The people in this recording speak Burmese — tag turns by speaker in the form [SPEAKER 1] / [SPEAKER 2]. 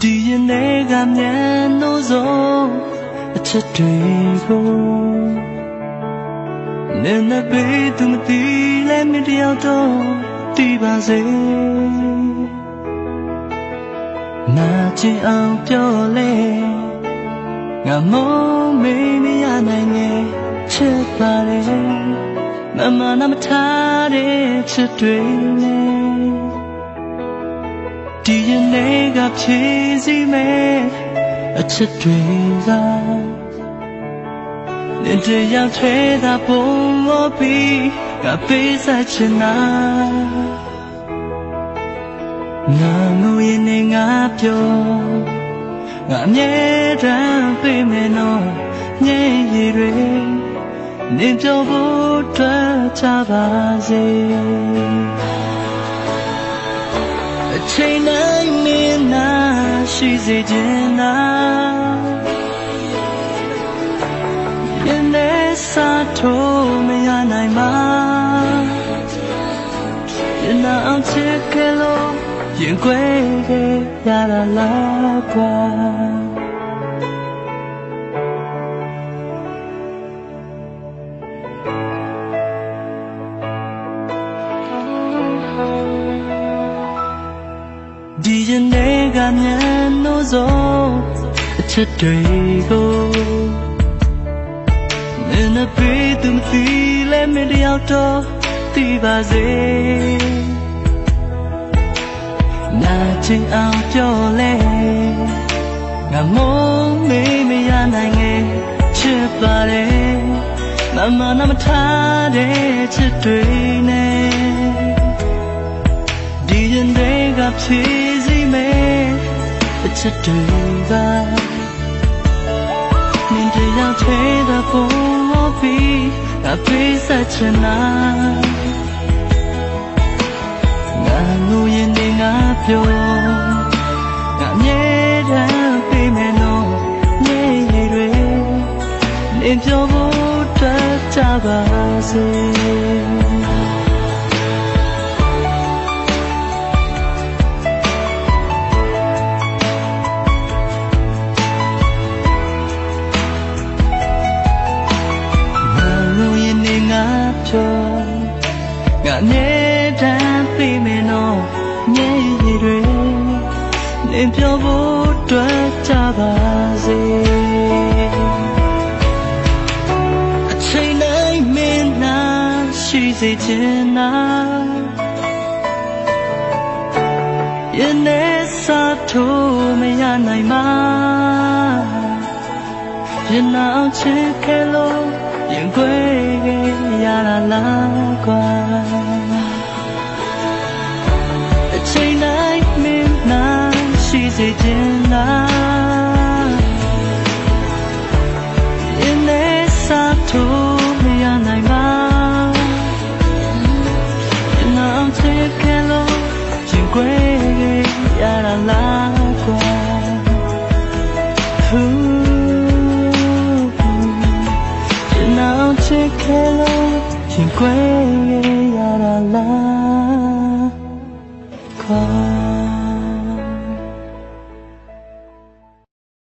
[SPEAKER 1] DNA ကမြန်လို့ဆုံးအချက်တွေကိုနည်းနည်းပေးသူမသိလဲမတယောက်တော့သိပါစေနာကျင်အောင်ပြောလဲငါမုန်းမေးမရနိုင်ငယ်ချစ်ပါတယ်မမနာမထားတဲ့ချစ်တွေနဲ့DNA ကဖြည့်စည်းမယ်အချစ်တွေကနဲ့တရားထွေးတာပုံလို့ပြီးကပေးစားချင်တာငါငိုရင်နဲ့ငါပြောငါအမြဲတမ်းပေးမယ်နော်ညင်ရည်တွေနေပြောဖို့တွေ့ချပါစေအချိန်တိုင်းမင်းနာရှိစေချင်တာရင်ထဲစားထိုးမရနိုင်မှာရင်နာအောင်ချစ်ခဲ့လို့ရင်ခွဲခဲ့ရတာလားကွာဒီရင်တွေကမြန်လို့ဆုံးအချစ်တွေကိုနည်းနည်းပေးသူမသိလဲမတယောက်တော့သိပါစေနာကျင်အောင်ပြောလဲငါမုန်းမေးမရနိုင်ငယ်ချစ်ပါတယ်မမနာမထားတဲ့ချစ်တွေနဲ့ဒီရင်တွေကဖြည့်စည်းမယ်အချစ်တွေကနင်တရားထွေးတဲ့ပုံလို့ပြီးငါပေးစားချင်တာငါငိုရင်နဲ့ငါပြောငါမြဲတမ်းပေးမယ်နော်ညင်ရည်တွေနင်ပြောဖို့တွေ့ကြပါစေငါနဲ့တမ်းပေးမယ်နော်ညင်ရည်တွေနင်ပြောဖို့တွေ့ကြပါစေအချိန်တိုင်းမင်းနာရှိစေချင်တာရင်နဲ့စားထိုးမရနိုင်မှာရင်နာအောင်ချစ်ခဲ့လို့ရင်ခွဲခဲ့ရတာလားကွာအချိန်တိုင်းမင်းနာရှိစေချင်တာရင်နဲ့စားထိုးမရနိုင်ပါရင်နာအောင်ချစ်ခဲ့လို့ရင်ခွဲခဲ့ရတာလား